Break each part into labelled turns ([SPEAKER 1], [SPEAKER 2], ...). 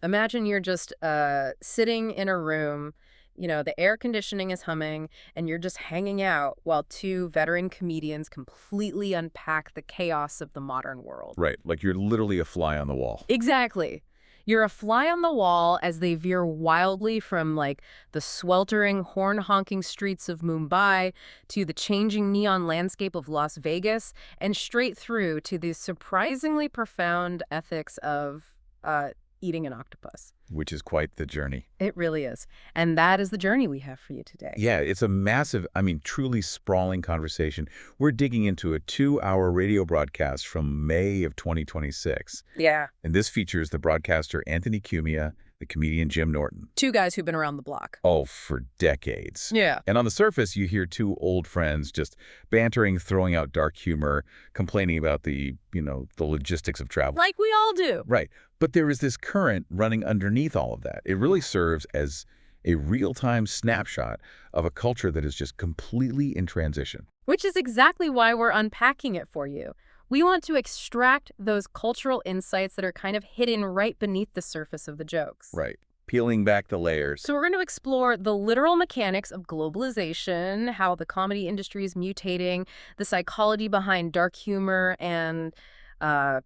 [SPEAKER 1] Imagine you're just sitting in a room, the air conditioning is humming, and you're just hanging out while two veteran comedians completely unpack the chaos of the modern world.
[SPEAKER 2] Right, like you're literally a fly on the wall.
[SPEAKER 1] Exactly. You're a fly on the wall as they veer wildly from, like, the sweltering, horn-honking streets of Mumbai to the changing neon landscape of Las Vegas and straight through to the surprisingly profound ethics of eating an octopus.
[SPEAKER 2] Which is quite the journey.
[SPEAKER 1] It really is. And that is the journey we have for you today.
[SPEAKER 2] Yeah, it's a massive, truly sprawling conversation. We're digging into a 2-hour radio broadcast from May of 2026.
[SPEAKER 1] Yeah.
[SPEAKER 2] And this features the broadcaster Anthony Cumia, the comedian Jim Norton.
[SPEAKER 1] Two guys who've been around the block.
[SPEAKER 2] Oh, for decades.
[SPEAKER 1] Yeah.
[SPEAKER 2] And on the surface, you hear two old friends just bantering, throwing out dark humor, complaining about the logistics of travel.
[SPEAKER 1] Like we all do.
[SPEAKER 2] Right. But there is this current running underneath all of that. It really serves as a real-time snapshot of a culture that is just completely in transition.
[SPEAKER 1] Which is exactly why we're unpacking it for you. We want to extract those cultural insights that are kind of hidden right beneath the surface of the jokes.
[SPEAKER 2] Right. Peeling back the layers.
[SPEAKER 1] So we're going to explore the literal mechanics of globalization, how the comedy industry is mutating, the psychology behind dark humor and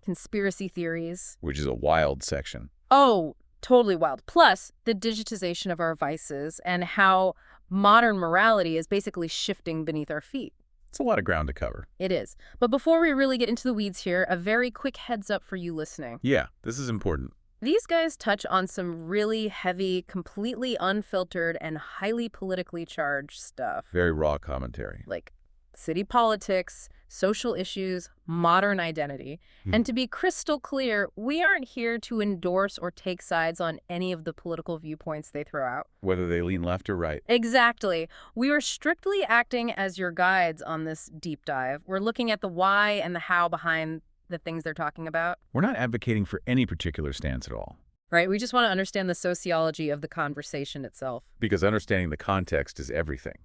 [SPEAKER 1] conspiracy theories.
[SPEAKER 2] Which is a wild section.
[SPEAKER 1] Oh, totally wild. Plus, the digitization of our vices and how modern morality is basically shifting beneath our feet.
[SPEAKER 2] It's a lot of ground to cover.
[SPEAKER 1] It is. But before we really get into the weeds here, a very quick heads up for you listening.
[SPEAKER 2] Yeah, this is important.
[SPEAKER 1] These guys touch on some really heavy, completely unfiltered, and highly politically charged stuff.
[SPEAKER 2] Very raw commentary.
[SPEAKER 1] Like city politics, social issues, modern identity. And to be crystal clear, we aren't here to endorse or take sides on any of the political viewpoints they throw out.
[SPEAKER 2] Whether they lean left or right.
[SPEAKER 1] Exactly. We are strictly acting as your guides on this deep dive. We're looking at the why and the how behind the things they're talking about.
[SPEAKER 2] We're not advocating for any particular stance at all.
[SPEAKER 1] Right? We just want to understand the sociology of the conversation itself.
[SPEAKER 2] Because understanding the context is everything.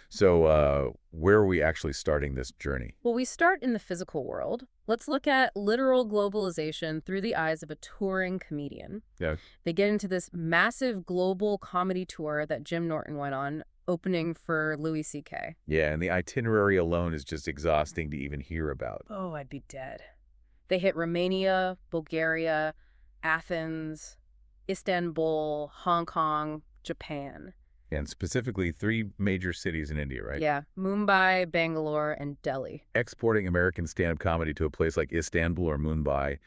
[SPEAKER 2] So where are we actually starting this journey?
[SPEAKER 1] Well, we start in the physical world. Let's look at literal globalization through the eyes of a touring comedian.
[SPEAKER 2] Yeah.
[SPEAKER 1] They get into this massive global comedy tour that Jim Norton went on, opening for LouisCK.
[SPEAKER 2] Yeah, and the itinerary alone is just exhausting to even hear about.
[SPEAKER 1] Oh, I'd be dead. They hit Romania, Bulgaria, Athens, Istanbul, Hong Kong, Japan.
[SPEAKER 2] And specifically 3 major cities in India, right?
[SPEAKER 1] Yeah, Mumbai, Bangalore, and Delhi.
[SPEAKER 2] Exporting American stand-up comedy to a place like Istanbul or Mumbai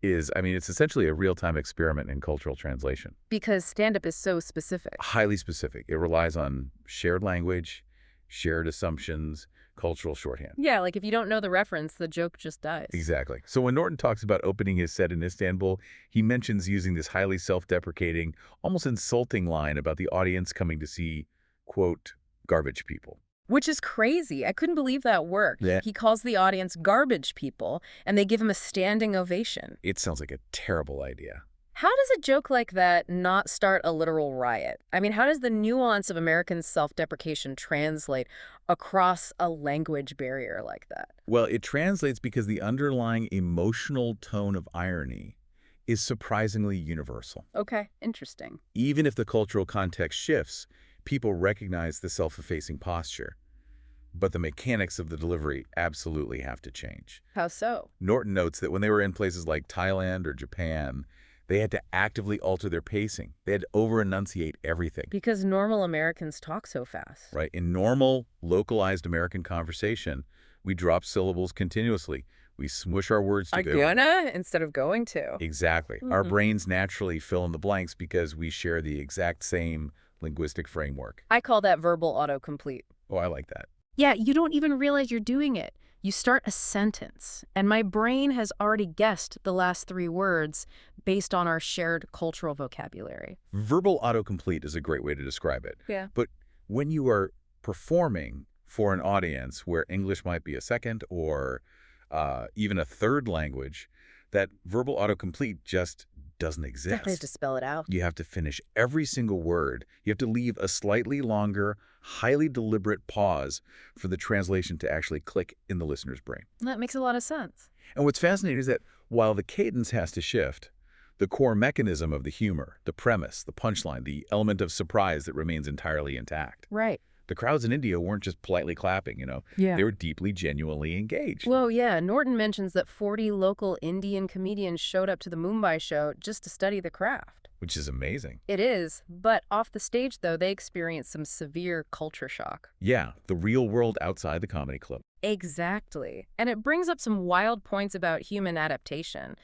[SPEAKER 2] is, it's essentially a real-time experiment in cultural translation.
[SPEAKER 1] Because stand-up is so specific.
[SPEAKER 2] Highly specific. It relies on shared language, shared assumptions, cultural shorthand.
[SPEAKER 1] Yeah, like if you don't know the reference, the joke just dies.
[SPEAKER 2] Exactly. So when Norton talks about opening his set in Istanbul, he mentions using this highly self-deprecating, almost insulting line about the audience coming to see, quote, garbage people.
[SPEAKER 1] Which is crazy. I couldn't believe that worked.
[SPEAKER 2] Yeah.
[SPEAKER 1] He calls the audience garbage people, and they give him a standing ovation.
[SPEAKER 2] It sounds like a terrible idea.
[SPEAKER 1] How does a joke like that not start a literal riot? How does the nuance of American self-deprecation translate across a language barrier like that?
[SPEAKER 2] Well, it translates because the underlying emotional tone of irony is surprisingly universal.
[SPEAKER 1] Okay, interesting.
[SPEAKER 2] Even if the cultural context shifts, people recognize the self-effacing posture. But the mechanics of the delivery absolutely have to change.
[SPEAKER 1] How so?
[SPEAKER 2] Norton notes that when they were in places like Thailand or Japan, they had to actively alter their pacing. They had to over-enunciate everything.
[SPEAKER 1] Because normal Americans talk so fast.
[SPEAKER 2] Right. In normal, localized American conversation, we drop syllables continuously. We smush our words together.
[SPEAKER 1] Gonna instead of going to.
[SPEAKER 2] Exactly. Our brains naturally fill in the blanks because we share the exact same linguistic framework.
[SPEAKER 1] I call that verbal autocomplete.
[SPEAKER 2] Oh, I like that.
[SPEAKER 1] Yeah, you don't even realize you're doing it. You start a sentence, and my brain has already guessed the last 3 words based on our shared cultural vocabulary.
[SPEAKER 2] Verbal autocomplete is a great way to describe it.
[SPEAKER 1] Yeah.
[SPEAKER 2] But when you are performing for an audience where English might be a second or even a third language, that verbal autocomplete just doesn't exist.
[SPEAKER 1] You have to spell it out.
[SPEAKER 2] You have to finish every single word. You have to leave a slightly longer, highly deliberate pause for the translation to actually click in the listener's brain.
[SPEAKER 1] That makes a lot of sense.
[SPEAKER 2] And what's fascinating is that while the cadence has to shift, The core mechanism of the humor, the premise, the punchline, the element of surprise that remains entirely intact.
[SPEAKER 1] Right.
[SPEAKER 2] The crowds in India weren't just politely clapping.
[SPEAKER 1] Yeah.
[SPEAKER 2] They were deeply, genuinely engaged.
[SPEAKER 1] Well, yeah, Norton mentions that 40 local Indian comedians showed up to the Mumbai show just to study the craft.
[SPEAKER 2] Which is amazing.
[SPEAKER 1] It is, but off the stage, though, they experienced some severe culture shock.
[SPEAKER 2] Yeah, the real world outside the comedy club.
[SPEAKER 1] Exactly. And it brings up some wild points about human adaptation.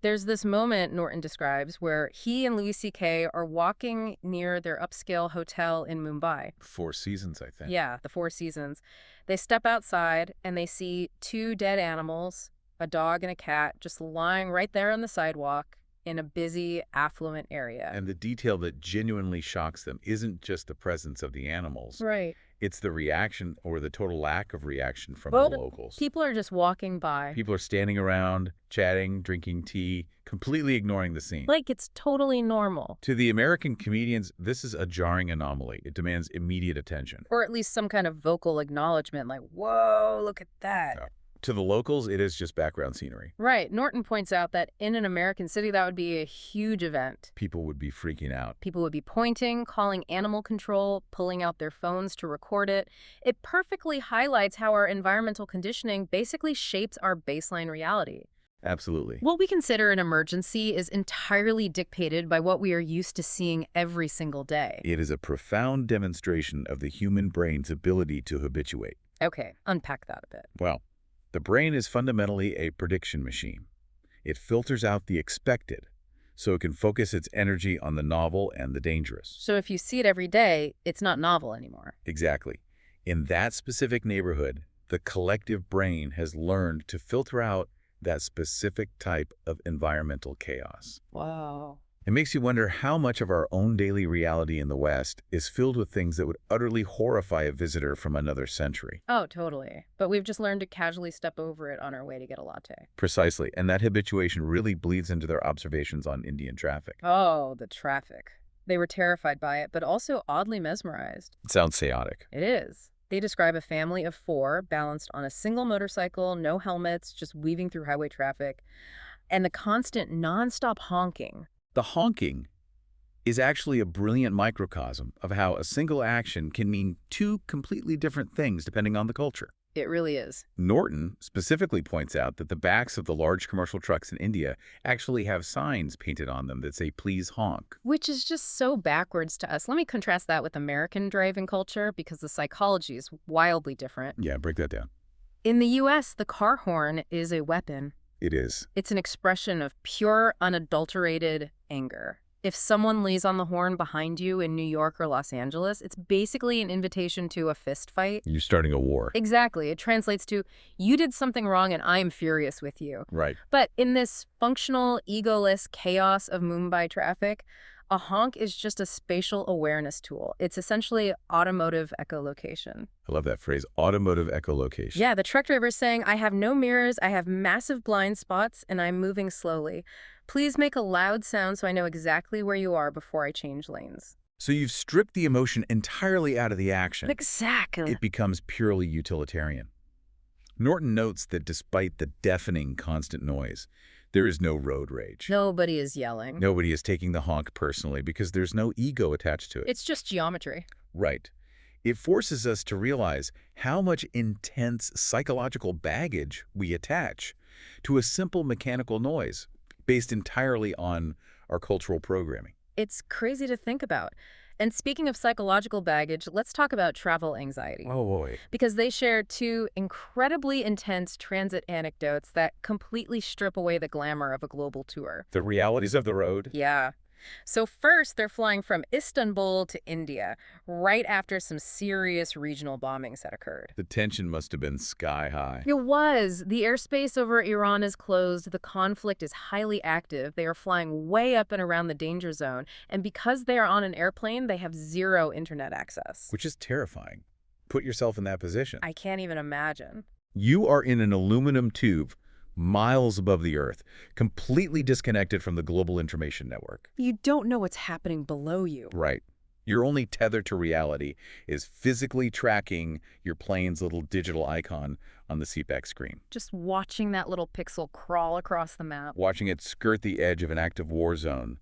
[SPEAKER 1] There's this moment Norton describes where he and Louis.CK are walking near their upscale hotel in Mumbai.
[SPEAKER 2] Four Seasons, I think.
[SPEAKER 1] Yeah, the Four Seasons. They step outside and they see two dead animals, a dog and a cat, just lying right there on the sidewalk in a busy, affluent area.
[SPEAKER 2] And the detail that genuinely shocks them isn't just the presence of the animals.
[SPEAKER 1] Right.
[SPEAKER 2] It's the reaction or the total lack of reaction from
[SPEAKER 1] Well,
[SPEAKER 2] the locals.
[SPEAKER 1] people are just walking by.
[SPEAKER 2] People are standing around, chatting, drinking tea, completely ignoring the scene.
[SPEAKER 1] Like it's totally normal.
[SPEAKER 2] To the American comedians, this is a jarring anomaly. It demands immediate attention.
[SPEAKER 1] Or at least some kind of vocal acknowledgement like, whoa, look at that.
[SPEAKER 2] Yeah. To the locals, it is just background scenery.
[SPEAKER 1] Right. Norton points out that in an American city, that would be a huge event.
[SPEAKER 2] People would be freaking out.
[SPEAKER 1] People would be pointing, calling animal control, pulling out their phones to record it. It perfectly highlights how our environmental conditioning basically shapes our baseline reality.
[SPEAKER 2] Absolutely.
[SPEAKER 1] What we consider an emergency is entirely dictated by what we are used to seeing every single day.
[SPEAKER 2] It is a profound demonstration of the human brain's ability to habituate.
[SPEAKER 1] Okay, unpack that a bit.
[SPEAKER 2] Well, the brain is fundamentally a prediction machine. It filters out the expected, so it can focus its energy on the novel and the dangerous.
[SPEAKER 1] So if you see it every day, it's not novel anymore.
[SPEAKER 2] Exactly. In that specific neighborhood, the collective brain has learned to filter out that specific type of environmental chaos.
[SPEAKER 1] Wow.
[SPEAKER 2] It makes you wonder how much of our own daily reality in the West is filled with things that would utterly horrify a visitor from another century.
[SPEAKER 1] Oh, totally. But we've just learned to casually step over it on our way to get a latte.
[SPEAKER 2] Precisely, and that habituation really bleeds into their observations on Indian traffic.
[SPEAKER 1] Oh, the traffic. They were terrified by it, but also oddly mesmerized.
[SPEAKER 2] It sounds chaotic.
[SPEAKER 1] It is. They describe a family of 4 balanced on a single motorcycle, no helmets, just weaving through highway traffic, and the constant nonstop honking.
[SPEAKER 2] The honking is actually a brilliant microcosm of how a single action can mean two completely different things depending on the culture.
[SPEAKER 1] It really is.
[SPEAKER 2] Norton specifically points out that the backs of the large commercial trucks in India actually have signs painted on them that say, "Please honk."
[SPEAKER 1] Which is just so backwards to us. Let me contrast that with American driving culture because the psychology is wildly different.
[SPEAKER 2] Yeah, break that down.
[SPEAKER 1] In the U.S., the car horn is a weapon.
[SPEAKER 2] It is.
[SPEAKER 1] It's an expression of pure, unadulterated anger. If someone lays on the horn behind you in New York or Los Angeles, it's basically an invitation to a fist fight.
[SPEAKER 2] You're starting a war.
[SPEAKER 1] Exactly. It translates to, you did something wrong and I'm furious with you.
[SPEAKER 2] Right.
[SPEAKER 1] But in this functional, egoless chaos of Mumbai traffic, a honk is just a spatial awareness tool. It's essentially automotive echolocation.
[SPEAKER 2] I love that phrase, automotive echolocation.
[SPEAKER 1] Yeah, the truck driver is saying, I have no mirrors, I have massive blind spots, and I'm moving slowly. Please make a loud sound so I know exactly where you are before I change lanes.
[SPEAKER 2] So you've stripped the emotion entirely out of the action.
[SPEAKER 1] Exactly.
[SPEAKER 2] It becomes purely utilitarian. Norton notes that despite the deafening constant noise, there is no road rage.
[SPEAKER 1] Nobody is yelling.
[SPEAKER 2] Nobody is taking the honk personally because there's no ego attached to it.
[SPEAKER 1] It's just geometry.
[SPEAKER 2] Right. It forces us to realize how much intense psychological baggage we attach to a simple mechanical noise based entirely on our cultural programming.
[SPEAKER 1] It's crazy to think about. And speaking of psychological baggage, let's talk about travel anxiety.
[SPEAKER 2] Oh, boy.
[SPEAKER 1] Because they share 2 incredibly intense transit anecdotes that completely strip away the glamour of a global tour.
[SPEAKER 2] The realities of the road.
[SPEAKER 1] Yeah. So first, they're flying from Istanbul to India, right after some serious regional bombings had occurred.
[SPEAKER 2] The tension must have been sky high.
[SPEAKER 1] It was. The airspace over Iran is closed. The conflict is highly active. They are flying way up and around the danger zone. And because they are on an airplane, they have 0 internet access.
[SPEAKER 2] Which is terrifying. Put yourself in that position.
[SPEAKER 1] I can't even imagine.
[SPEAKER 2] You are in an aluminum tube miles above the Earth, completely disconnected from the global information network.
[SPEAKER 1] You don't know what's happening below you.
[SPEAKER 2] Right. Your only tether to reality is physically tracking your plane's little digital icon on the seatback screen,
[SPEAKER 1] Just watching that little pixel crawl across the map.
[SPEAKER 2] watching it skirt the edge of an active war zone.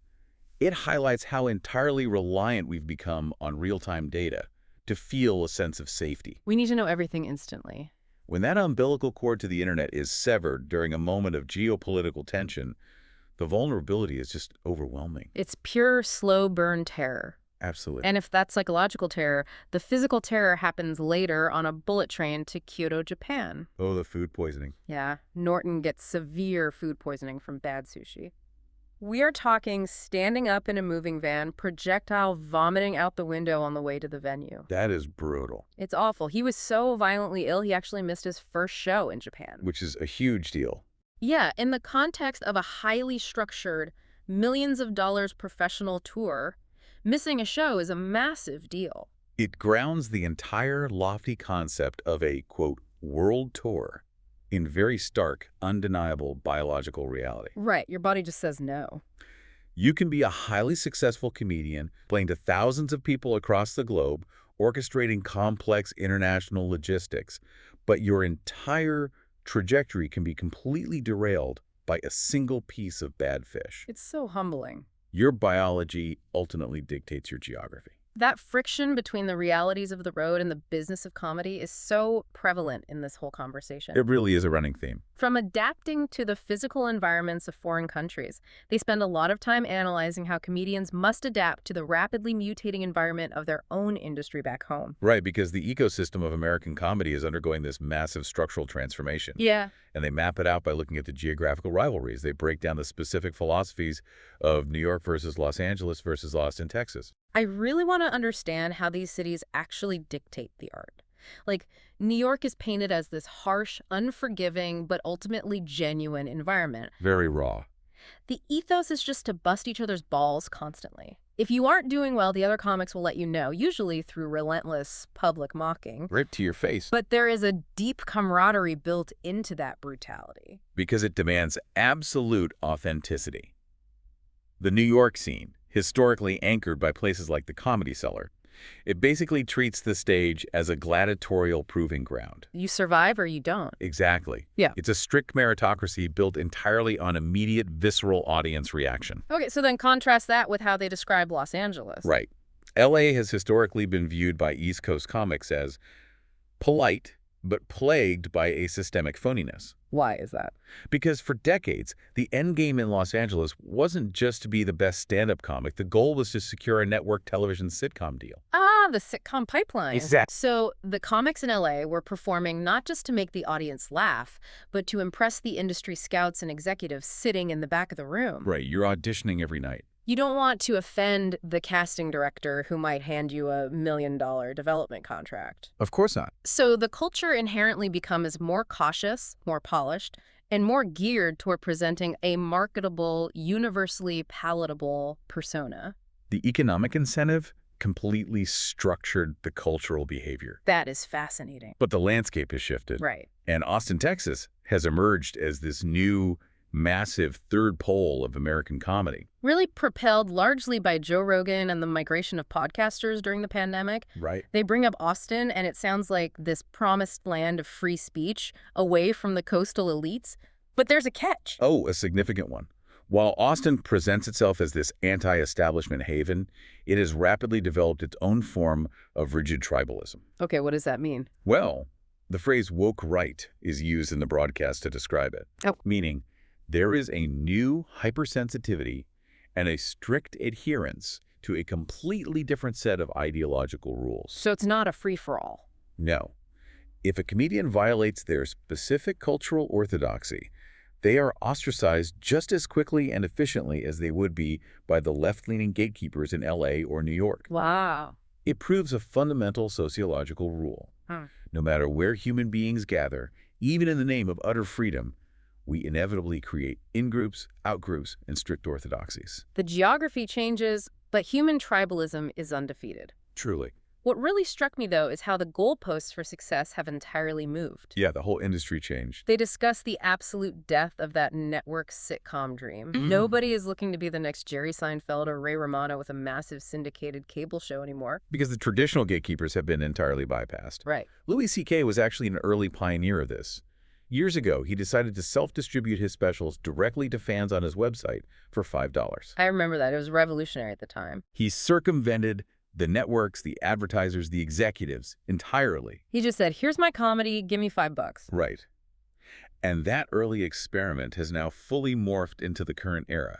[SPEAKER 2] It highlights how entirely reliant we've become on real-time data to feel a sense of safety.
[SPEAKER 1] We need to know everything instantly.
[SPEAKER 2] When that umbilical cord to the internet is severed during a moment of geopolitical tension, the vulnerability is just overwhelming.
[SPEAKER 1] It's pure, slow burn terror.
[SPEAKER 2] Absolutely.
[SPEAKER 1] And if that's psychological terror, the physical terror happens later on a bullet train to Kyoto, Japan.
[SPEAKER 2] Oh, the food poisoning.
[SPEAKER 1] Yeah, Norton gets severe food poisoning from bad sushi. We are talking standing up in a moving van, projectile vomiting out the window on the way to the venue.
[SPEAKER 2] That is brutal.
[SPEAKER 1] It's awful. He was so violently ill, he actually missed his first show in Japan.
[SPEAKER 2] Which is a huge deal.
[SPEAKER 1] Yeah, in the context of a highly structured, millions of dollars professional tour, missing a show is a massive deal.
[SPEAKER 2] It grounds the entire lofty concept of a, quote, world tour in very stark, undeniable biological reality.
[SPEAKER 1] Right, your body just says no.
[SPEAKER 2] You can be a highly successful comedian, playing to thousands of people across the globe, orchestrating complex international logistics, but your entire trajectory can be completely derailed by a single piece of bad fish.
[SPEAKER 1] It's so humbling.
[SPEAKER 2] Your biology ultimately dictates your geography.
[SPEAKER 1] That friction between the realities of the road and the business of comedy is so prevalent in this whole conversation.
[SPEAKER 2] It really is a running theme.
[SPEAKER 1] From adapting to the physical environments of foreign countries, they spend a lot of time analyzing how comedians must adapt to the rapidly mutating environment of their own industry back home.
[SPEAKER 2] Right, because the ecosystem of American comedy is undergoing this massive structural transformation.
[SPEAKER 1] Yeah.
[SPEAKER 2] And they map it out by looking at the geographical rivalries. They break down the specific philosophies of New York versus Los Angeles versus Austin, Texas.
[SPEAKER 1] I really want to understand how these cities actually dictate the art. Like, New York is painted as this harsh, unforgiving, but ultimately genuine environment.
[SPEAKER 2] Very raw.
[SPEAKER 1] The ethos is just to bust each other's balls constantly. If you aren't doing well, the other comics will let you know, usually through relentless public mocking.
[SPEAKER 2] Right to your face.
[SPEAKER 1] But there is a deep camaraderie built into that brutality.
[SPEAKER 2] Because it demands absolute authenticity. The New York scene, historically anchored by places like the Comedy Cellar, it basically treats the stage as a gladiatorial proving ground.
[SPEAKER 1] You survive or you don't.
[SPEAKER 2] Exactly.
[SPEAKER 1] Yeah.
[SPEAKER 2] It's a strict meritocracy built entirely on immediate, visceral audience reaction.
[SPEAKER 1] Okay, so then contrast that with how they describe Los Angeles.
[SPEAKER 2] Right. L.A. has historically been viewed by East Coast comics as polite, but plagued by a systemic phoniness.
[SPEAKER 1] Why is that?
[SPEAKER 2] Because for decades, the end game in Los Angeles wasn't just to be the best stand-up comic. The goal was to secure a network television sitcom deal.
[SPEAKER 1] Ah, the sitcom pipeline.
[SPEAKER 2] Exactly.
[SPEAKER 1] So the comics in LA were performing not just to make the audience laugh, but to impress the industry scouts and executives sitting in the back of the room.
[SPEAKER 2] Right, you're auditioning every night.
[SPEAKER 1] You don't want to offend the casting director who might hand you a $1 million development contract.
[SPEAKER 2] Of course not.
[SPEAKER 1] So the culture inherently becomes more cautious, more polished, and more geared toward presenting a marketable, universally palatable persona.
[SPEAKER 2] The economic incentive completely structured the cultural behavior.
[SPEAKER 1] That is fascinating.
[SPEAKER 2] But the landscape has shifted.
[SPEAKER 1] Right.
[SPEAKER 2] And Austin, Texas has emerged as this new, massive third pole of American comedy.
[SPEAKER 1] Really propelled largely by Joe Rogan and the migration of podcasters during the pandemic.
[SPEAKER 2] Right.
[SPEAKER 1] They bring up Austin, and it sounds like this promised land of free speech away from the coastal elites. But there's a catch.
[SPEAKER 2] Oh, a significant one. While Austin presents itself as this anti-establishment haven, it has rapidly developed its own form of rigid tribalism.
[SPEAKER 1] Okay, what does that mean?
[SPEAKER 2] Well, the phrase woke right is used in the broadcast to describe it.
[SPEAKER 1] Oh.
[SPEAKER 2] Meaning, there is a new hypersensitivity and a strict adherence to a completely different set of ideological rules.
[SPEAKER 1] So it's not a free-for-all.
[SPEAKER 2] No. If a comedian violates their specific cultural orthodoxy, they are ostracized just as quickly and efficiently as they would be by the left-leaning gatekeepers in L.A. or New York.
[SPEAKER 1] Wow.
[SPEAKER 2] It proves a fundamental sociological rule. No matter where human beings gather, even in the name of utter freedom, we inevitably create in-groups, out-groups, and strict orthodoxies.
[SPEAKER 1] The geography changes, but human tribalism is undefeated.
[SPEAKER 2] Truly.
[SPEAKER 1] What really struck me, though, is how the goalposts for success have entirely moved.
[SPEAKER 2] Yeah, the whole industry changed.
[SPEAKER 1] They discuss the absolute death of that network sitcom dream. Nobody is looking to be the next Jerry Seinfeld or Ray Romano with a massive syndicated cable show anymore.
[SPEAKER 2] Because the traditional gatekeepers have been entirely bypassed.
[SPEAKER 1] Right.
[SPEAKER 2] LouisCK was actually an early pioneer of this. Years ago, he decided to self-distribute his specials directly to fans on his website for $5.
[SPEAKER 1] I remember that. It was revolutionary at the time.
[SPEAKER 2] He circumvented the networks, the advertisers, the executives entirely.
[SPEAKER 1] He just said, here's my comedy, give me $5.
[SPEAKER 2] Right. And that early experiment has now fully morphed into the current era,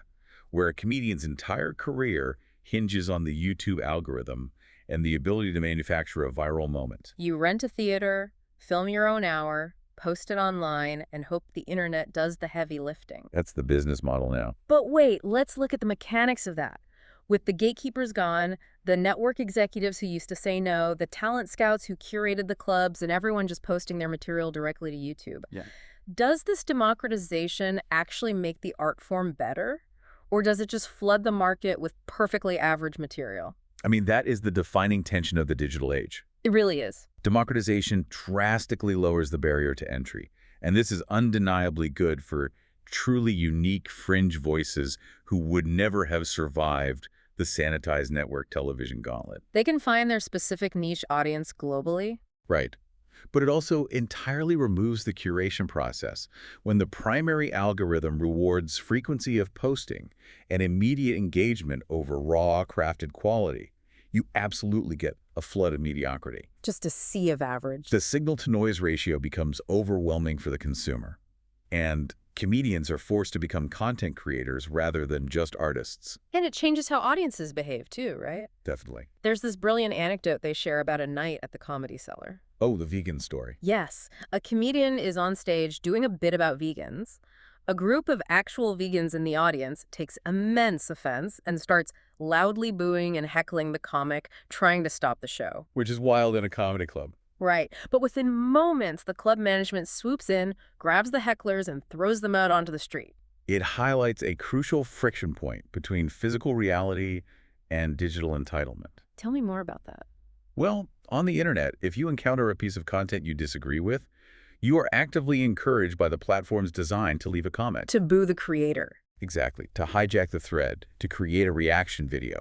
[SPEAKER 2] where a comedian's entire career hinges on the YouTube algorithm and the ability to manufacture a viral moment.
[SPEAKER 1] You rent a theater, film your own hour, post it online, and hope the internet does the heavy lifting.
[SPEAKER 2] That's the business model now.
[SPEAKER 1] But wait, let's look at the mechanics of that. With the gatekeepers gone, the network executives who used to say no, the talent scouts who curated the clubs, and everyone just posting their material directly to YouTube.
[SPEAKER 2] Yeah.
[SPEAKER 1] Does this democratization actually make the art form better? Or does it just flood the market with perfectly average material?
[SPEAKER 2] I mean, that is the defining tension of the digital age.
[SPEAKER 1] It really is.
[SPEAKER 2] Democratization drastically lowers the barrier to entry, and this is undeniably good for truly unique fringe voices who would never have survived the sanitized network television gauntlet.
[SPEAKER 1] They can find their specific niche audience globally.
[SPEAKER 2] Right. But it also entirely removes the curation process. When the primary algorithm rewards frequency of posting and immediate engagement over raw, crafted quality, you absolutely get a flood of mediocrity.
[SPEAKER 1] Just a sea of average.
[SPEAKER 2] The signal-to-noise ratio becomes overwhelming for the consumer, and comedians are forced to become content creators rather than just artists.
[SPEAKER 1] And it changes how audiences behave, too, right?
[SPEAKER 2] Definitely.
[SPEAKER 1] There's this brilliant anecdote they share about a night at the Comedy Cellar.
[SPEAKER 2] Oh, the vegan story.
[SPEAKER 1] Yes, a comedian is on stage doing a bit about vegans. A group of actual vegans in the audience takes immense offense and starts loudly booing and heckling the comic, trying to stop the show.
[SPEAKER 2] Which is wild in a comedy club.
[SPEAKER 1] Right. But within moments, the club management swoops in, grabs the hecklers, and throws them out onto the street.
[SPEAKER 2] It highlights a crucial friction point between physical reality and digital entitlement.
[SPEAKER 1] Tell me more about that.
[SPEAKER 2] Well, on the internet, if you encounter a piece of content you disagree with, you are actively encouraged by the platform's design to leave a comment.
[SPEAKER 1] To boo the creator.
[SPEAKER 2] Exactly. To hijack the thread, to create a reaction video.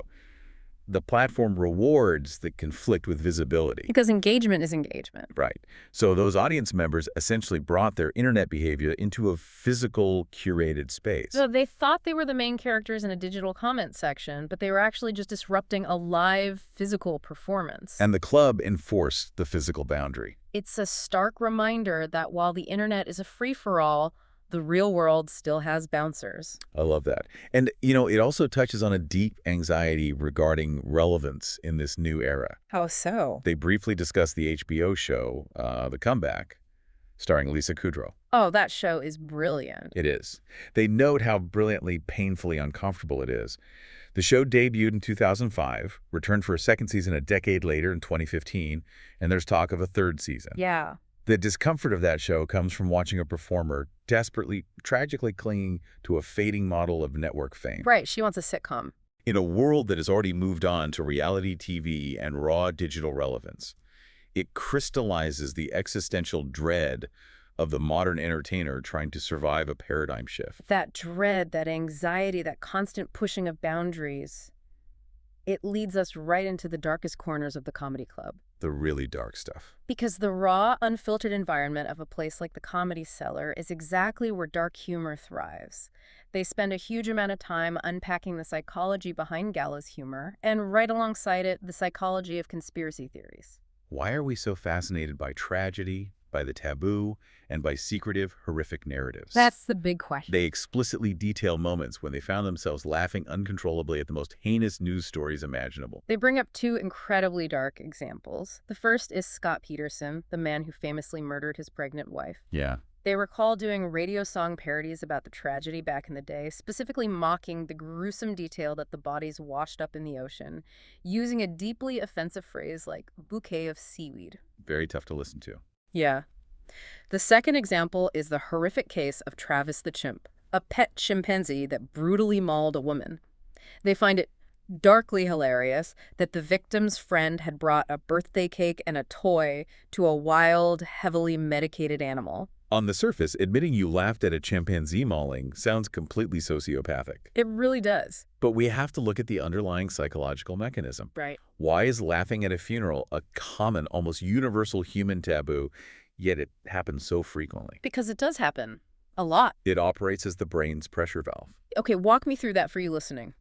[SPEAKER 2] The platform rewards the conflict with visibility.
[SPEAKER 1] Because engagement is engagement.
[SPEAKER 2] Right. So those audience members essentially brought their internet behavior into a physical, curated space.
[SPEAKER 1] So they thought they were the main characters in a digital comment section, but they were actually just disrupting a live physical performance.
[SPEAKER 2] And the club enforced the physical boundary.
[SPEAKER 1] It's a stark reminder that while the internet is a free-for-all, the real world still has bouncers.
[SPEAKER 2] I love that. And, it also touches on a deep anxiety regarding relevance in this new era.
[SPEAKER 1] How so?
[SPEAKER 2] They briefly discuss the HBO show, The Comeback, starring Lisa Kudrow.
[SPEAKER 1] Oh, that show is brilliant.
[SPEAKER 2] It is. They note how brilliantly, painfully uncomfortable it is. The show debuted in 2005, returned for a second season a decade later in 2015, and there's talk of a third season.
[SPEAKER 1] Yeah.
[SPEAKER 2] The discomfort of that show comes from watching a performer desperately, tragically clinging to a fading model of network fame.
[SPEAKER 1] Right, she wants a sitcom.
[SPEAKER 2] In a world that has already moved on to reality TV and raw digital relevance, it crystallizes the existential dread of the modern entertainer trying to survive a paradigm shift.
[SPEAKER 1] That dread, that anxiety, that constant pushing of boundaries, it leads us right into the darkest corners of the comedy club.
[SPEAKER 2] The really dark stuff.
[SPEAKER 1] Because the raw, unfiltered environment of a place like the Comedy Cellar is exactly where dark humor thrives. They spend a huge amount of time unpacking the psychology behind gallows humor, and right alongside it, the psychology of conspiracy theories.
[SPEAKER 2] Why are we so fascinated by tragedy, by the taboo, and by secretive, horrific narratives?
[SPEAKER 1] That's the big question.
[SPEAKER 2] They explicitly detail moments when they found themselves laughing uncontrollably at the most heinous news stories imaginable.
[SPEAKER 1] They bring up two incredibly dark examples. The first is Scott Peterson, the man who famously murdered his pregnant wife.
[SPEAKER 2] Yeah.
[SPEAKER 1] They recall doing radio song parodies about the tragedy back in the day, specifically mocking the gruesome detail that the bodies washed up in the ocean, using a deeply offensive phrase like bouquet of seaweed.
[SPEAKER 2] Very tough to listen to.
[SPEAKER 1] Yeah. The second example is the horrific case of Travis the chimp, a pet chimpanzee that brutally mauled a woman. They find it darkly hilarious that the victim's friend had brought a birthday cake and a toy to a wild, heavily medicated animal.
[SPEAKER 2] On the surface, admitting you laughed at a chimpanzee mauling sounds completely sociopathic.
[SPEAKER 1] It really does.
[SPEAKER 2] But we have to look at the underlying psychological mechanism.
[SPEAKER 1] Right.
[SPEAKER 2] Why is laughing at a funeral a common, almost universal human taboo, yet it happens so frequently?
[SPEAKER 1] Because it does happen. A lot.
[SPEAKER 2] It operates as the brain's pressure valve.
[SPEAKER 1] Okay, walk me through that for you listening.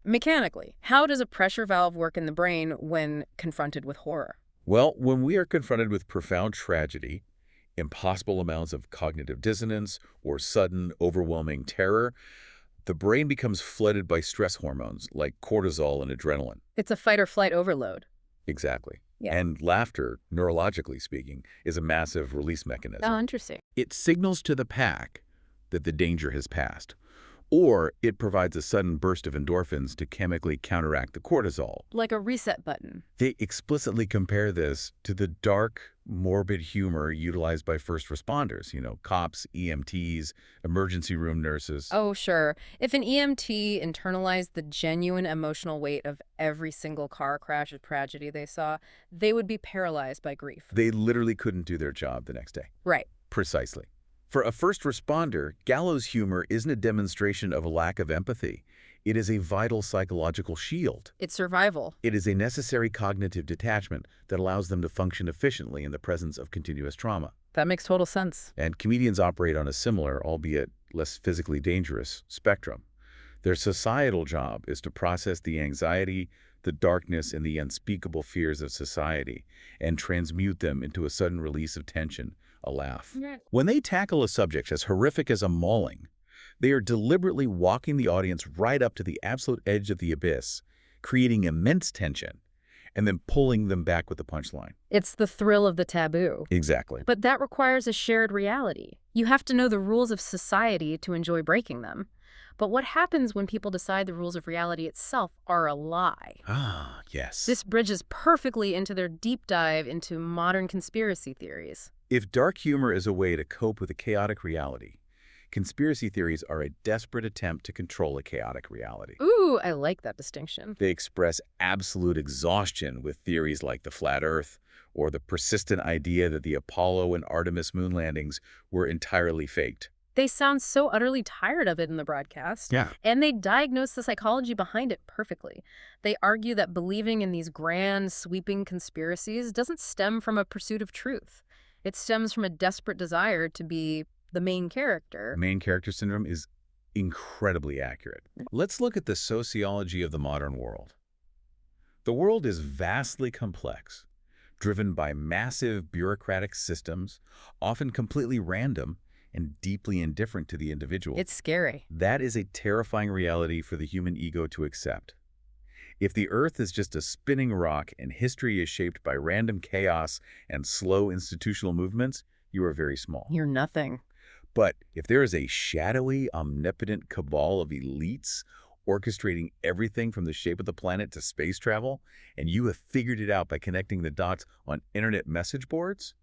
[SPEAKER 1] Mechanically, how does a pressure valve work in the brain when confronted with horror?
[SPEAKER 2] Well, when we are confronted with profound tragedy, impossible amounts of cognitive dissonance, or sudden, overwhelming terror, the brain becomes flooded by stress hormones like cortisol and adrenaline.
[SPEAKER 1] It's a fight or flight overload.
[SPEAKER 2] Exactly.
[SPEAKER 1] Yeah.
[SPEAKER 2] And laughter, neurologically speaking, is a massive release mechanism.
[SPEAKER 1] Oh, interesting.
[SPEAKER 2] It signals to the pack that the danger has passed, or it provides a sudden burst of endorphins to chemically counteract the cortisol.
[SPEAKER 1] Like a reset button.
[SPEAKER 2] They explicitly compare this to the dark, morbid humor utilized by first responders, cops, EMTs, emergency room nurses.
[SPEAKER 1] Oh, sure. If an EMT internalized the genuine emotional weight of every single car crash or tragedy they saw, they would be paralyzed by grief.
[SPEAKER 2] They literally couldn't do their job the next day.
[SPEAKER 1] Right.
[SPEAKER 2] Precisely. For a first responder, gallows humor isn't a demonstration of a lack of empathy. It is a vital psychological shield.
[SPEAKER 1] It's survival.
[SPEAKER 2] It is a necessary cognitive detachment that allows them to function efficiently in the presence of continuous trauma.
[SPEAKER 1] That makes total sense.
[SPEAKER 2] And comedians operate on a similar, albeit less physically dangerous, spectrum. Their societal job is to process the anxiety, the darkness, and the unspeakable fears of society and transmute them into a sudden release of tension, a laugh. When they tackle a subject as horrific as a mauling, they are deliberately walking the audience right up to the absolute edge of the abyss, creating immense tension, and then pulling them back with a punchline.
[SPEAKER 1] It's the thrill of the taboo.
[SPEAKER 2] Exactly.
[SPEAKER 1] But that requires a shared reality. You have to know the rules of society to enjoy breaking them. But what happens when people decide the rules of reality itself are a lie?
[SPEAKER 2] Ah, yes.
[SPEAKER 1] This bridges perfectly into their deep dive into modern conspiracy theories.
[SPEAKER 2] If dark humor is a way to cope with a chaotic reality, conspiracy theories are a desperate attempt to control a chaotic reality.
[SPEAKER 1] Ooh, I like that distinction.
[SPEAKER 2] They express absolute exhaustion with theories like the flat Earth or the persistent idea that the Apollo and Artemis moon landings were entirely faked.
[SPEAKER 1] They sound so utterly tired of it in the broadcast.
[SPEAKER 2] Yeah.
[SPEAKER 1] And they diagnose the psychology behind it perfectly. They argue that believing in these grand, sweeping conspiracies doesn't stem from a pursuit of truth. It stems from a desperate desire to be the main character.
[SPEAKER 2] Main character syndrome is incredibly accurate. Let's look at the sociology of the modern world. The world is vastly complex, driven by massive bureaucratic systems, often completely random and deeply indifferent to the individual.
[SPEAKER 1] It's scary.
[SPEAKER 2] That is a terrifying reality for the human ego to accept. If the Earth is just a spinning rock and history is shaped by random chaos and slow institutional movements, you are very small.
[SPEAKER 1] You're nothing.
[SPEAKER 2] But if there is a shadowy, omnipotent cabal of elites orchestrating everything from the shape of the planet to space travel, and you have figured it out by connecting the dots on internet message boards,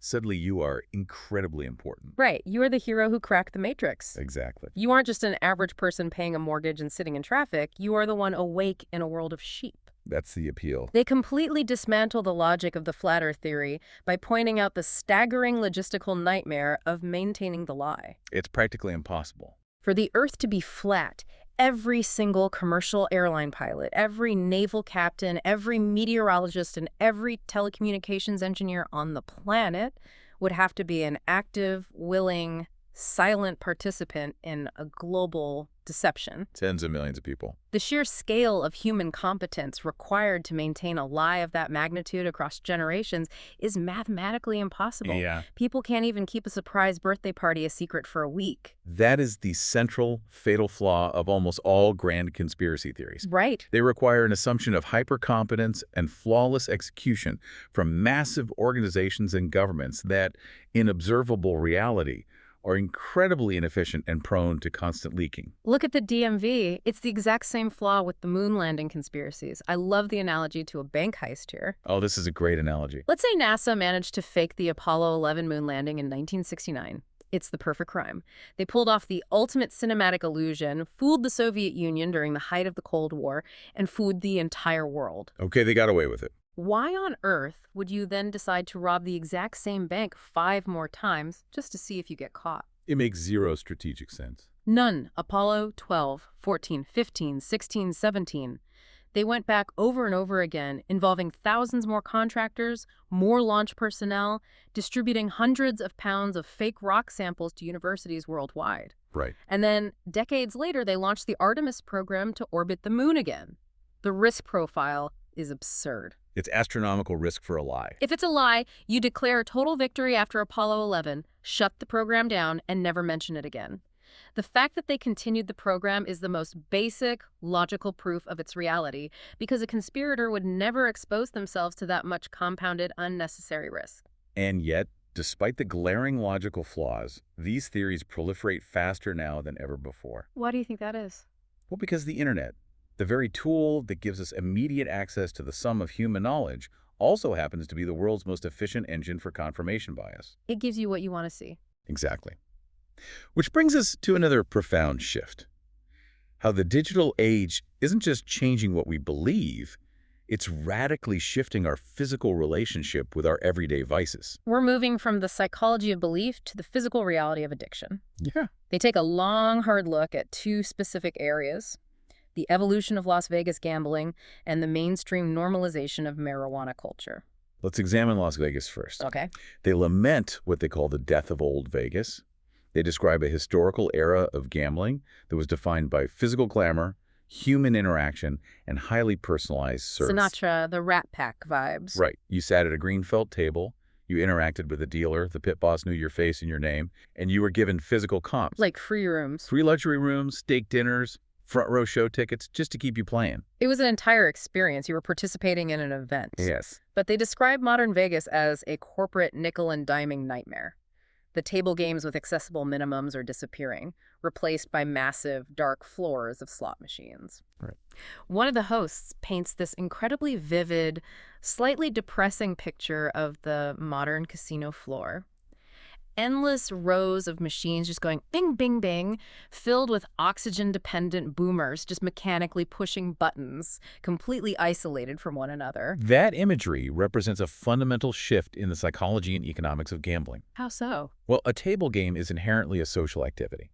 [SPEAKER 2] suddenly you are incredibly important.
[SPEAKER 1] Right. You are the hero who cracked the Matrix.
[SPEAKER 2] Exactly.
[SPEAKER 1] You aren't just an average person paying a mortgage and sitting in traffic. You are the one awake in a world of sheep.
[SPEAKER 2] That's the appeal.
[SPEAKER 1] They completely dismantle the logic of the flat Earth theory by pointing out the staggering logistical nightmare of maintaining the lie.
[SPEAKER 2] It's practically impossible.
[SPEAKER 1] For the Earth to be flat, every single commercial airline pilot, every naval captain, every meteorologist, and every telecommunications engineer on the planet would have to be an active, willing, silent participant in a global deception.
[SPEAKER 2] Tens of millions of people.
[SPEAKER 1] The sheer scale of human competence required to maintain a lie of that magnitude across generations is mathematically impossible.
[SPEAKER 2] Yeah.
[SPEAKER 1] People can't even keep a surprise birthday party a secret for a week.
[SPEAKER 2] That is the central, fatal flaw of almost all grand conspiracy theories.
[SPEAKER 1] Right.
[SPEAKER 2] They require an assumption of hyper-competence and flawless execution from massive organizations and governments that, in observable reality, are incredibly inefficient and prone to constant leaking.
[SPEAKER 1] Look at the DMV. It's the exact same flaw with the moon landing conspiracies. I love the analogy to a bank heist here.
[SPEAKER 2] Oh, this is a great analogy.
[SPEAKER 1] Let's say NASA managed to fake the Apollo 11 moon landing in 1969. It's the perfect crime. They pulled off the ultimate cinematic illusion, fooled the Soviet Union during the height of the Cold War, and fooled the entire world.
[SPEAKER 2] Okay, they got away with it.
[SPEAKER 1] Why on earth would you then decide to rob the exact same bank 5 more times just to see if you get caught?
[SPEAKER 2] It makes zero strategic sense.
[SPEAKER 1] None. Apollo 12, 14, 15, 16, 17. They went back over and over again, involving thousands more contractors, more launch personnel, distributing hundreds of pounds of fake rock samples to universities worldwide.
[SPEAKER 2] Right.
[SPEAKER 1] And then, decades later, they launched the Artemis program to orbit the moon again. The risk profile is absurd.
[SPEAKER 2] It's astronomical risk for a lie.
[SPEAKER 1] If it's a lie, you declare total victory after Apollo 11, shut the program down, and never mention it again. The fact that they continued the program is the most basic, logical proof of its reality, because a conspirator would never expose themselves to that much compounded, unnecessary risk.
[SPEAKER 2] And yet, despite the glaring logical flaws, these theories proliferate faster now than ever before.
[SPEAKER 1] Why do you think that is?
[SPEAKER 2] Well, because the internet, the very tool that gives us immediate access to the sum of human knowledge, also happens to be the world's most efficient engine for confirmation bias.
[SPEAKER 1] It gives you what you want to see.
[SPEAKER 2] Exactly. Which brings us to another profound shift. How the digital age isn't just changing what we believe, it's radically shifting our physical relationship with our everyday vices.
[SPEAKER 1] We're moving from the psychology of belief to the physical reality of addiction.
[SPEAKER 2] Yeah.
[SPEAKER 1] They take a long, hard look at 2 specific areas: the evolution of Las Vegas gambling and the mainstream normalization of marijuana culture.
[SPEAKER 2] Let's examine Las Vegas first.
[SPEAKER 1] Okay.
[SPEAKER 2] They lament what they call the death of old Vegas. They describe a historical era of gambling that was defined by physical glamour, human interaction, and highly personalized service.
[SPEAKER 1] Sinatra, the Rat Pack vibes.
[SPEAKER 2] Right. You sat at a green felt table, you interacted with a dealer, the pit boss knew your face and your name, and you were given physical comps.
[SPEAKER 1] Like free rooms.
[SPEAKER 2] Free luxury rooms, steak dinners, front row show tickets, just to keep you playing.
[SPEAKER 1] It was an entire experience. You were participating in an event.
[SPEAKER 2] Yes.
[SPEAKER 1] But they describe modern Vegas as a corporate nickel and diming nightmare. The table games with accessible minimums are disappearing, replaced by massive, dark floors of slot machines.
[SPEAKER 2] Right.
[SPEAKER 1] One of the hosts paints this incredibly vivid, slightly depressing picture of the modern casino floor. Endless rows of machines just going bing, bing, bing, filled with oxygen-dependent boomers just mechanically pushing buttons, completely isolated from one another.
[SPEAKER 2] That imagery represents a fundamental shift in the psychology and economics of gambling.
[SPEAKER 1] How so?
[SPEAKER 2] Well, a table game is inherently a social activity.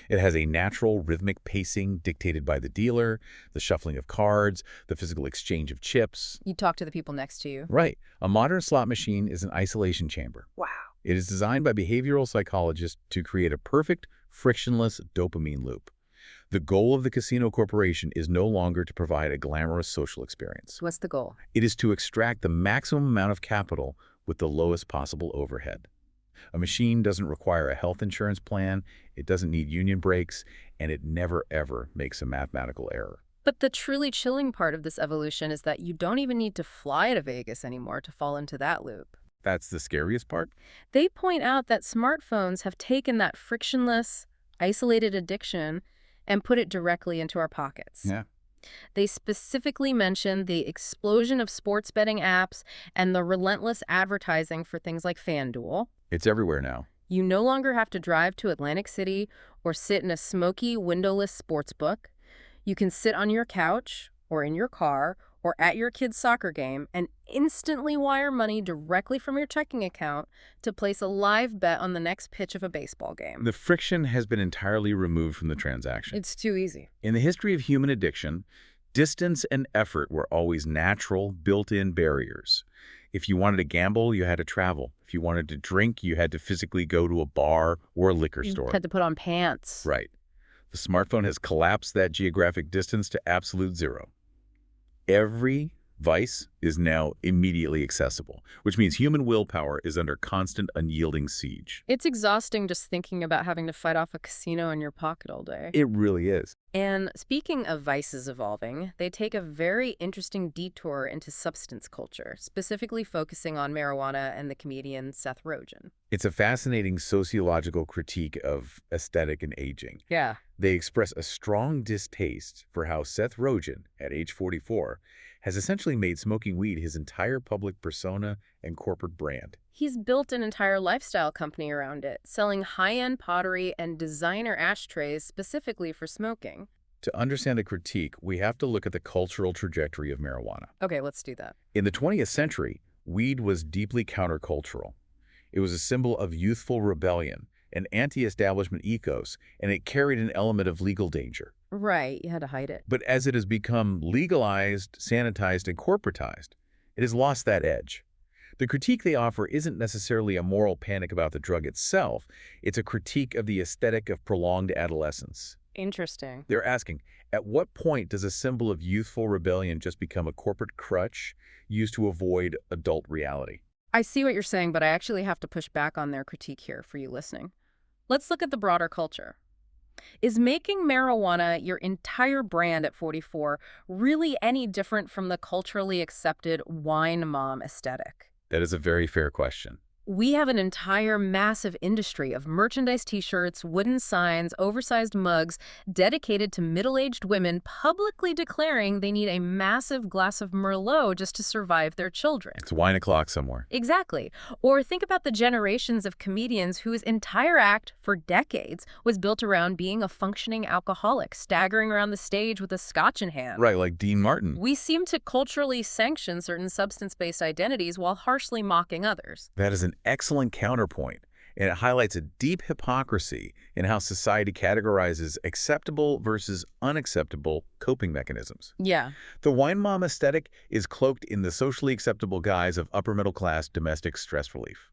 [SPEAKER 2] It has a natural rhythmic pacing dictated by the dealer, the shuffling of cards, the physical exchange of chips.
[SPEAKER 1] You talk to the people next to you.
[SPEAKER 2] Right. A modern slot machine is an isolation chamber.
[SPEAKER 1] Wow.
[SPEAKER 2] It is designed by behavioral psychologists to create a perfect, frictionless dopamine loop. The goal of the casino corporation is no longer to provide a glamorous social experience.
[SPEAKER 1] What's the goal?
[SPEAKER 2] It is to extract the maximum amount of capital with the lowest possible overhead. A machine doesn't require a health insurance plan, it doesn't need union breaks, and it never, ever makes a mathematical error.
[SPEAKER 1] But the truly chilling part of this evolution is that you don't even need to fly to Vegas anymore to fall into that loop.
[SPEAKER 2] That's the scariest part?
[SPEAKER 1] They point out that smartphones have taken that frictionless, isolated addiction and put it directly into our pockets.
[SPEAKER 2] Yeah.
[SPEAKER 1] They specifically mention the explosion of sports betting apps and the relentless advertising for things like FanDuel.
[SPEAKER 2] It's everywhere now.
[SPEAKER 1] You no longer have to drive to Atlantic City or sit in a smoky, windowless sports book. You can sit on your couch or in your car or at your kid's soccer game and instantly wire money directly from your checking account to place a live bet on the next pitch of a baseball game.
[SPEAKER 2] The friction has been entirely removed from the transaction.
[SPEAKER 1] It's too easy.
[SPEAKER 2] In the history of human addiction, distance and effort were always natural, built-in barriers. If you wanted to gamble, you had to travel. If you wanted to drink, you had to physically go to a bar or a liquor store.
[SPEAKER 1] You had to put on pants.
[SPEAKER 2] Right. The smartphone has collapsed that geographic distance to absolute zero. Every vice is now immediately accessible, which means human willpower is under constant, unyielding siege.
[SPEAKER 1] It's exhausting just thinking about having to fight off a casino in your pocket all day.
[SPEAKER 2] It really is.
[SPEAKER 1] And speaking of vices evolving, they take a very interesting detour into substance culture, specifically focusing on marijuana and the comedian Seth Rogen.
[SPEAKER 2] It's a fascinating sociological critique of aesthetic and aging.
[SPEAKER 1] Yeah.
[SPEAKER 2] They express a strong distaste for how Seth Rogen, at age 44, has essentially made smoking making weed his entire public persona and corporate brand.
[SPEAKER 1] He's built an entire lifestyle company around it, selling high-end pottery and designer ashtrays specifically for smoking.
[SPEAKER 2] To understand the critique, we have to look at the cultural trajectory of marijuana.
[SPEAKER 1] Okay, let's do that.
[SPEAKER 2] In the 20th century, weed was deeply countercultural. It was a symbol of youthful rebellion, an anti-establishment ethos, and it carried an element of legal danger.
[SPEAKER 1] Right, you had to hide it.
[SPEAKER 2] But as it has become legalized, sanitized, and corporatized, it has lost that edge. The critique they offer isn't necessarily a moral panic about the drug itself. It's a critique of the aesthetic of prolonged adolescence.
[SPEAKER 1] Interesting.
[SPEAKER 2] They're asking, at what point does a symbol of youthful rebellion just become a corporate crutch used to avoid adult reality?
[SPEAKER 1] I see what you're saying, but I actually have to push back on their critique here for you listening. Let's look at the broader culture. Is making marijuana your entire brand at 44 really any different from the culturally accepted wine mom aesthetic?
[SPEAKER 2] That is a very fair question.
[SPEAKER 1] We have an entire massive industry of merchandise t-shirts, wooden signs, oversized mugs dedicated to middle-aged women publicly declaring they need a massive glass of Merlot just to survive their children.
[SPEAKER 2] It's wine o'clock somewhere.
[SPEAKER 1] Exactly. Or think about the generations of comedians whose entire act for decades was built around being a functioning alcoholic, staggering around the stage with a scotch in hand.
[SPEAKER 2] Right, like Dean Martin.
[SPEAKER 1] We seem to culturally sanction certain substance-based identities while harshly mocking others.
[SPEAKER 2] That is an excellent counterpoint, and it highlights a deep hypocrisy in how society categorizes acceptable versus unacceptable coping mechanisms.
[SPEAKER 1] Yeah.
[SPEAKER 2] The wine mom aesthetic is cloaked in the socially acceptable guise of upper-middle-class domestic stress relief.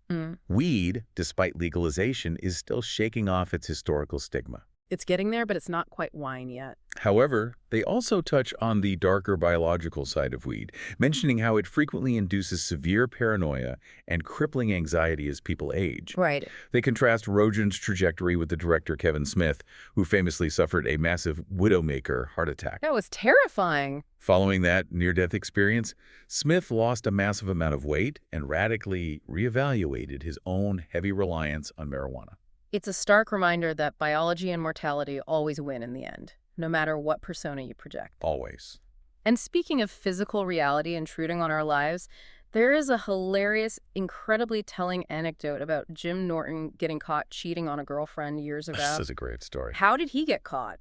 [SPEAKER 2] Weed, despite legalization, is still shaking off its historical stigma.
[SPEAKER 1] It's getting there, but it's not quite wine yet.
[SPEAKER 2] However, they also touch on the darker biological side of weed, mentioning how it frequently induces severe paranoia and crippling anxiety as people age.
[SPEAKER 1] Right.
[SPEAKER 2] They contrast Rogen's trajectory with the director Kevin Smith, who famously suffered a massive widowmaker heart attack.
[SPEAKER 1] That was terrifying.
[SPEAKER 2] Following that near-death experience, Smith lost a massive amount of weight and radically reevaluated his own heavy reliance on marijuana.
[SPEAKER 1] It's a stark reminder that biology and mortality always win in the end, no matter what persona you project.
[SPEAKER 2] Always.
[SPEAKER 1] And speaking of physical reality intruding on our lives, there is a hilarious, incredibly telling anecdote about Jim Norton getting caught cheating on a girlfriend years ago.
[SPEAKER 2] This is a great story.
[SPEAKER 1] How did he get caught?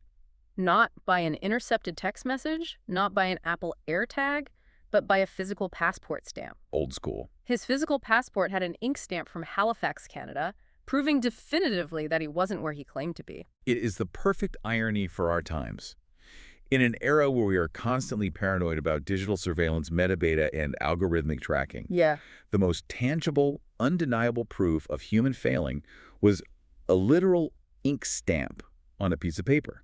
[SPEAKER 1] Not by an intercepted text message, not by an Apple AirTag, but by a physical passport stamp.
[SPEAKER 2] Old school.
[SPEAKER 1] His physical passport had an ink stamp from Halifax, Canada, proving definitively that he wasn't where he claimed to be.
[SPEAKER 2] It is the perfect irony for our times. In an era where we are constantly paranoid about digital surveillance, metadata, and algorithmic tracking, the most tangible, undeniable proof of human failing was a literal ink stamp on a piece of paper.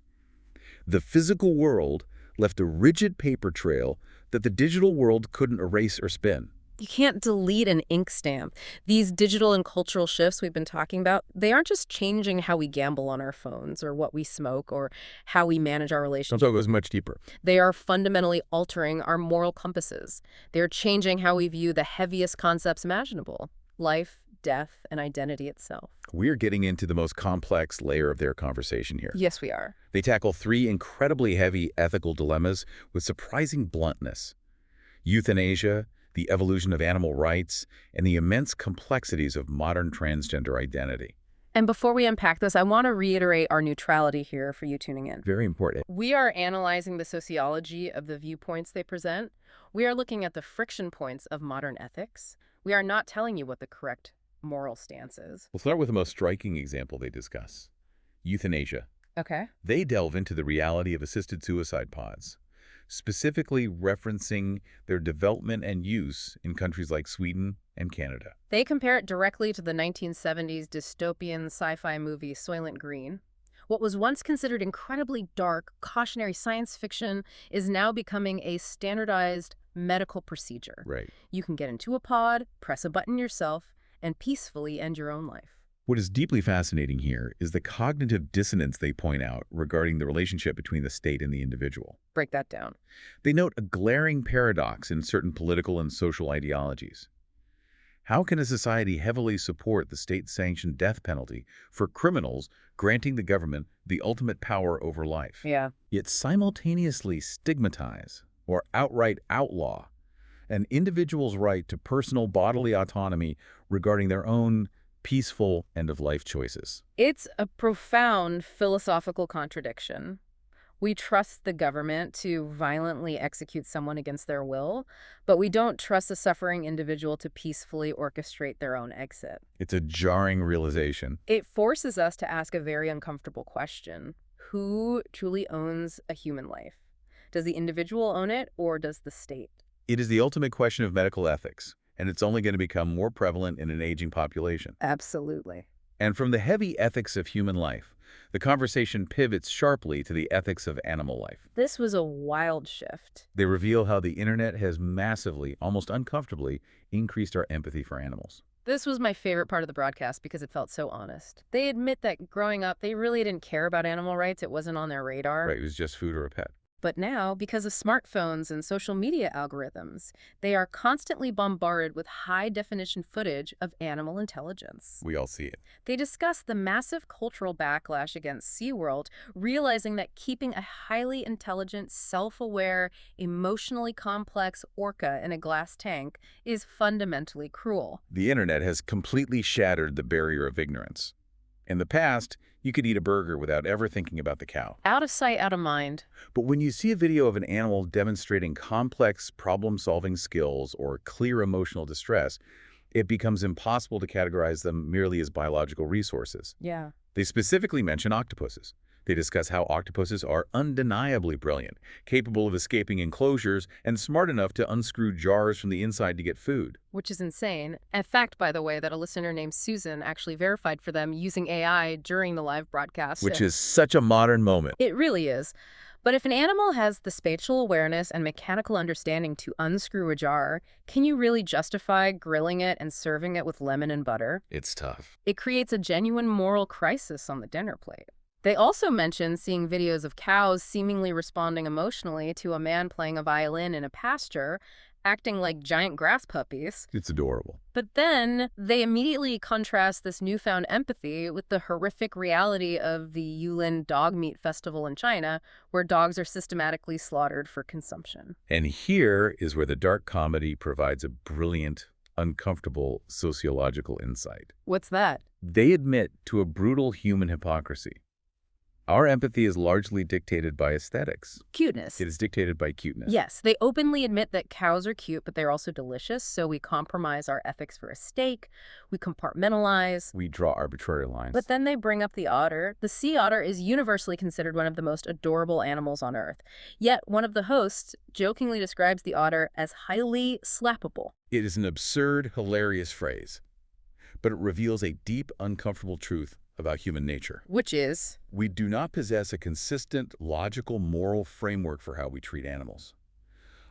[SPEAKER 2] The physical world left a rigid paper trail that the digital world couldn't erase or spin.
[SPEAKER 1] You can't delete an ink stamp. These digital and cultural shifts we've been talking about, they aren't just changing how we gamble on our phones or what we smoke or how we manage our relationships.
[SPEAKER 2] So it goes much deeper.
[SPEAKER 1] They are fundamentally altering our moral compasses. They're changing how we view the heaviest concepts imaginable: life, death, and identity itself.
[SPEAKER 2] We're getting into the most complex layer of their conversation here.
[SPEAKER 1] Yes, we are.
[SPEAKER 2] They tackle three incredibly heavy ethical dilemmas with surprising bluntness: euthanasia, the evolution of animal rights, and the immense complexities of modern transgender identity.
[SPEAKER 1] And before we unpack this, I want to reiterate our neutrality here for you tuning in.
[SPEAKER 2] Very important.
[SPEAKER 1] We are analyzing the sociology of the viewpoints they present. We are looking at the friction points of modern ethics. We are not telling you what the correct moral stance is.
[SPEAKER 2] We'll start with the most striking example they discuss: euthanasia.
[SPEAKER 1] Okay.
[SPEAKER 2] They delve into the reality of assisted suicide pods, specifically referencing their development and use in countries like Sweden and Canada.
[SPEAKER 1] They compare it directly to the 1970s dystopian sci-fi movie Soylent Green. What was once considered incredibly dark, cautionary science fiction is now becoming a standardized medical procedure.
[SPEAKER 2] Right.
[SPEAKER 1] You can get into a pod, press a button yourself, and peacefully end your own life.
[SPEAKER 2] What is deeply fascinating here is the cognitive dissonance they point out regarding the relationship between the state and the individual.
[SPEAKER 1] Break that down.
[SPEAKER 2] They note a glaring paradox in certain political and social ideologies. How can a society heavily support the state-sanctioned death penalty for criminals, granting the government the ultimate power over life,
[SPEAKER 1] Yeah.
[SPEAKER 2] yet simultaneously stigmatize or outright outlaw an individual's right to personal bodily autonomy regarding their own peaceful end-of-life choices.
[SPEAKER 1] It's a profound philosophical contradiction. We trust the government to violently execute someone against their will, but we don't trust a suffering individual to peacefully orchestrate their own exit.
[SPEAKER 2] It's a jarring realization.
[SPEAKER 1] It forces us to ask a very uncomfortable question. Who truly owns a human life? Does the individual own it, or does the state?
[SPEAKER 2] It is the ultimate question of medical ethics, and it's only going to become more prevalent in an aging population.
[SPEAKER 1] Absolutely.
[SPEAKER 2] And from the heavy ethics of human life, the conversation pivots sharply to the ethics of animal life.
[SPEAKER 1] This was a wild shift.
[SPEAKER 2] They reveal how the internet has massively, almost uncomfortably, increased our empathy for animals.
[SPEAKER 1] This was my favorite part of the broadcast because it felt so honest. They admit that growing up, they really didn't care about animal rights. It wasn't on their radar.
[SPEAKER 2] Right, it was just food or a pet.
[SPEAKER 1] But now, because of smartphones and social media algorithms, they are constantly bombarded with high-definition footage of animal intelligence.
[SPEAKER 2] We all see it.
[SPEAKER 1] They discuss the massive cultural backlash against SeaWorld, realizing that keeping a highly intelligent, self-aware, emotionally complex orca in a glass tank is fundamentally cruel.
[SPEAKER 2] The internet has completely shattered the barrier of ignorance. In the past, you could eat a burger without ever thinking about the cow.
[SPEAKER 1] Out of sight, out of mind.
[SPEAKER 2] But when you see a video of an animal demonstrating complex problem-solving skills or clear emotional distress, it becomes impossible to categorize them merely as biological resources.
[SPEAKER 1] Yeah.
[SPEAKER 2] They specifically mention octopuses. They discuss how octopuses are undeniably brilliant, capable of escaping enclosures, and smart enough to unscrew jars from the inside to get food.
[SPEAKER 1] Which is insane. A fact, by the way, that a listener named Susan actually verified for them using AI during the live broadcast.
[SPEAKER 2] Which is such a modern moment.
[SPEAKER 1] It really is. But if an animal has the spatial awareness and mechanical understanding to unscrew a jar, can you really justify grilling it and serving it with lemon and butter?
[SPEAKER 2] It's tough.
[SPEAKER 1] It creates a genuine moral crisis on the dinner plate. They also mention seeing videos of cows seemingly responding emotionally to a man playing a violin in a pasture, acting like giant grass puppies.
[SPEAKER 2] It's adorable.
[SPEAKER 1] But then they immediately contrast this newfound empathy with the horrific reality of the Yulin Dog Meat Festival in China, where dogs are systematically slaughtered for consumption.
[SPEAKER 2] And here is where the dark comedy provides a brilliant, uncomfortable sociological insight.
[SPEAKER 1] What's that?
[SPEAKER 2] They admit to a brutal human hypocrisy. Our empathy is largely dictated by aesthetics.
[SPEAKER 1] Cuteness.
[SPEAKER 2] It is dictated by cuteness.
[SPEAKER 1] Yes, they openly admit that cows are cute, but they're also delicious, so we compromise our ethics for a steak, we compartmentalize.
[SPEAKER 2] We draw arbitrary lines.
[SPEAKER 1] But then they bring up the otter. The sea otter is universally considered one of the most adorable animals on Earth. Yet one of the hosts jokingly describes the otter as highly slappable.
[SPEAKER 2] It is an absurd, hilarious phrase, but it reveals a deep, uncomfortable truth about human nature.
[SPEAKER 1] Which is?
[SPEAKER 2] We do not possess a consistent, logical, moral framework for how we treat animals.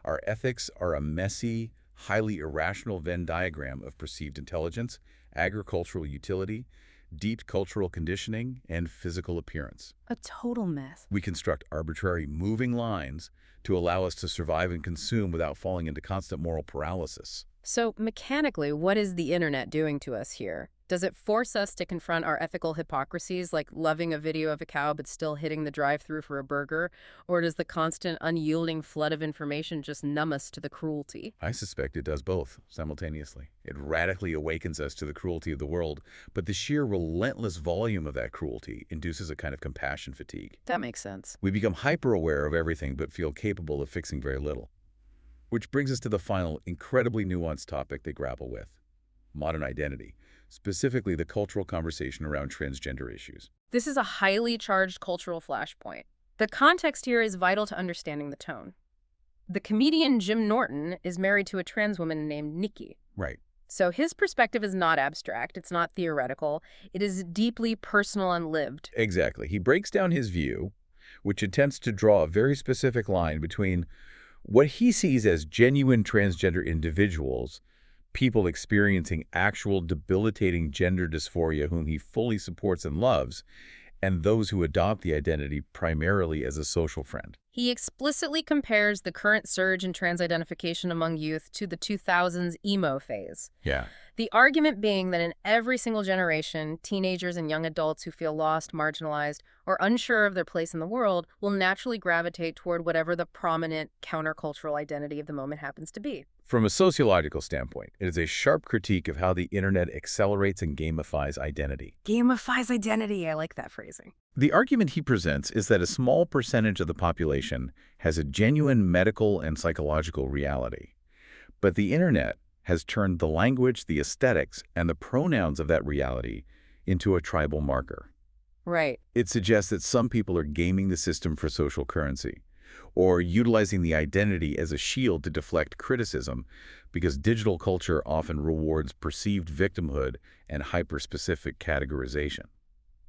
[SPEAKER 2] Our ethics are a messy, highly irrational Venn diagram of perceived intelligence, agricultural utility, deep cultural conditioning, and physical appearance.
[SPEAKER 1] A total mess.
[SPEAKER 2] We construct arbitrary moving lines to allow us to survive and consume without falling into constant moral paralysis.
[SPEAKER 1] So mechanically, what is the internet doing to us here? Does it force us to confront our ethical hypocrisies, like loving a video of a cow but still hitting the drive-thru for a burger? Or does the constant, unyielding flood of information just numb us to the cruelty?
[SPEAKER 2] I suspect it does both simultaneously. It radically awakens us to the cruelty of the world, but the sheer relentless volume of that cruelty induces a kind of compassion fatigue.
[SPEAKER 1] That makes sense.
[SPEAKER 2] We become hyper-aware of everything but feel capable of fixing very little. Which brings us to the final, incredibly nuanced topic they grapple with: modern identity, specifically the cultural conversation around transgender issues.
[SPEAKER 1] This is a highly charged cultural flashpoint. The context here is vital to understanding the tone. The comedian Jim Norton is married to a trans woman named Nikki.
[SPEAKER 2] Right.
[SPEAKER 1] So his perspective is not abstract, it's not theoretical, it is deeply personal and lived.
[SPEAKER 2] Exactly. He breaks down his view, which attempts to draw a very specific line between what he sees as genuine transgender individuals, people experiencing actual debilitating gender dysphoria whom he fully supports and loves, and those who adopt the identity primarily as a social friend.
[SPEAKER 1] He explicitly compares the current surge in trans identification among youth to the 2000s emo phase.
[SPEAKER 2] Yeah.
[SPEAKER 1] The argument being that in every single generation, teenagers and young adults who feel lost, marginalized, or unsure of their place in the world will naturally gravitate toward whatever the prominent countercultural identity of the moment happens to be.
[SPEAKER 2] From a sociological standpoint, it is a sharp critique of how the internet accelerates and gamifies identity.
[SPEAKER 1] Gamifies identity. I like that phrasing.
[SPEAKER 2] The argument he presents is that a small percentage of the population has a genuine medical and psychological reality. But the internet has turned the language, the aesthetics, and the pronouns of that reality into a tribal marker.
[SPEAKER 1] Right.
[SPEAKER 2] It suggests that some people are gaming the system for social currency, or utilizing the identity as a shield to deflect criticism, because digital culture often rewards perceived victimhood and hyper-specific categorization.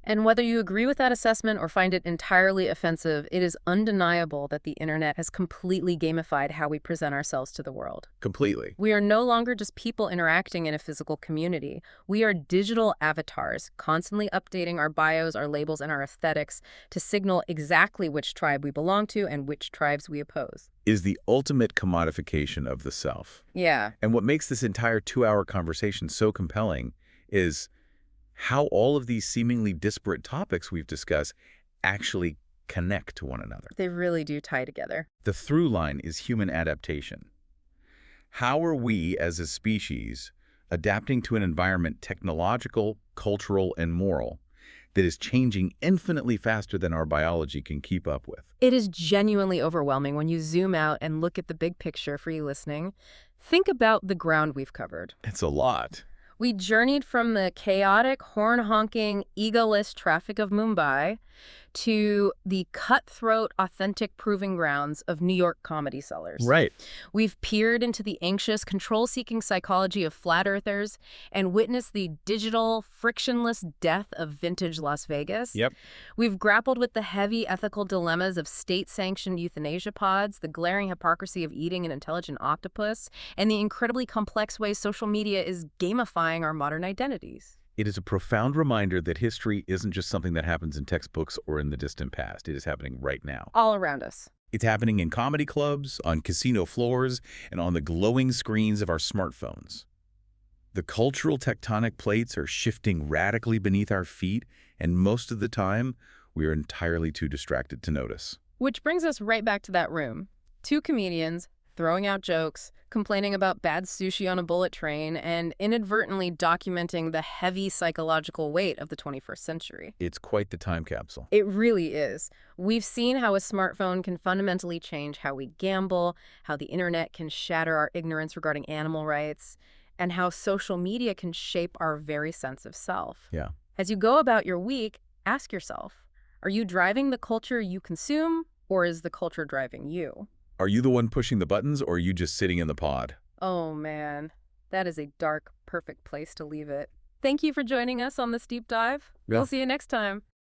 [SPEAKER 1] And whether you agree with that assessment or find it entirely offensive, it is undeniable that the internet has completely gamified how we present ourselves to the world.
[SPEAKER 2] Completely.
[SPEAKER 1] We are no longer just people interacting in a physical community. We are digital avatars, constantly updating our bios, our labels, and our aesthetics to signal exactly which tribe we belong to and which tribes we oppose.
[SPEAKER 2] Is the ultimate commodification of the self.
[SPEAKER 1] Yeah.
[SPEAKER 2] And what makes this entire 2-hour conversation so compelling is how all of these seemingly disparate topics we've discussed actually connect to one another.
[SPEAKER 1] They really do tie together.
[SPEAKER 2] The through line is human adaptation. How are we as a species adapting to an environment technological, cultural, and moral that is changing infinitely faster than our biology can keep up with?
[SPEAKER 1] It is genuinely overwhelming when you zoom out and look at the big picture for you listening. Think about the ground we've covered.
[SPEAKER 2] It's a lot.
[SPEAKER 1] We journeyed from the chaotic, horn-honking, egoless traffic of Mumbai to the cutthroat, authentic proving grounds of New York comedy cellars.
[SPEAKER 2] Right.
[SPEAKER 1] We've peered into the anxious, control-seeking psychology of flat earthers and witnessed the digital, frictionless death of vintage Las Vegas.
[SPEAKER 2] Yep.
[SPEAKER 1] We've grappled with the heavy ethical dilemmas of state-sanctioned euthanasia pods, the glaring hypocrisy of eating an intelligent octopus, and the incredibly complex ways social media is gamifying our modern identities.
[SPEAKER 2] It is a profound reminder that history isn't just something that happens in textbooks or in the distant past. It is happening right now.
[SPEAKER 1] All around us.
[SPEAKER 2] It's happening in comedy clubs, on casino floors, and on the glowing screens of our smartphones. The cultural tectonic plates are shifting radically beneath our feet, and most of the time, we are entirely too distracted to notice.
[SPEAKER 1] Which brings us right back to that room. Two comedians throwing out jokes, complaining about bad sushi on a bullet train, and inadvertently documenting the heavy psychological weight of the 21st century.
[SPEAKER 2] It's quite the time capsule.
[SPEAKER 1] It really is. We've seen how a smartphone can fundamentally change how we gamble, how the internet can shatter our ignorance regarding animal rights, and how social media can shape our very sense of self.
[SPEAKER 2] Yeah.
[SPEAKER 1] As you go about your week, ask yourself, are you driving the culture you consume, or is the culture driving you?
[SPEAKER 2] Are you the one pushing the buttons, or are you just sitting in the pod?
[SPEAKER 1] Oh man, that is a dark, perfect place to leave it. Thank you for joining us on this deep dive.
[SPEAKER 2] Yeah.
[SPEAKER 1] We'll see you next time.